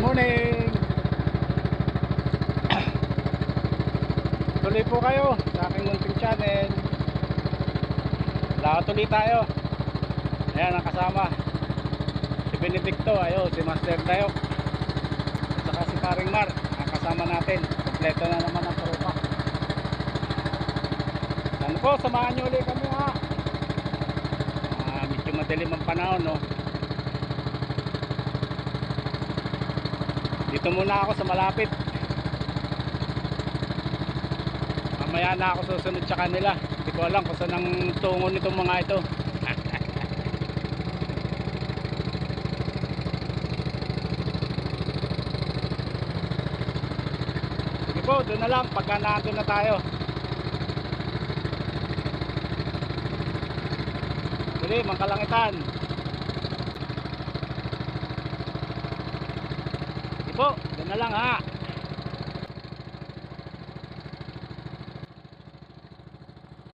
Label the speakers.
Speaker 1: morning. Tuloy po kayo sa aking munting channel. Lakad tuloy tayo. Ayan ang kasama, si Benedicto, ayo, si Master Dayo, at saka si Paring Mar ang kasama natin. Kompleto na naman ang tropa. Ano po, samahan nyo ulit kami ha. Medyo madilim ang panahon, no. Dito muna ako sa malapit. Mamaya na ako susunod sa kanila. Hindi ko alam kung saan ang tungo nitong mga ito. Sige po, doon na lang pagka naandun na tayo. Dali, Mangkalangitan. Sige po, doon na lang ha.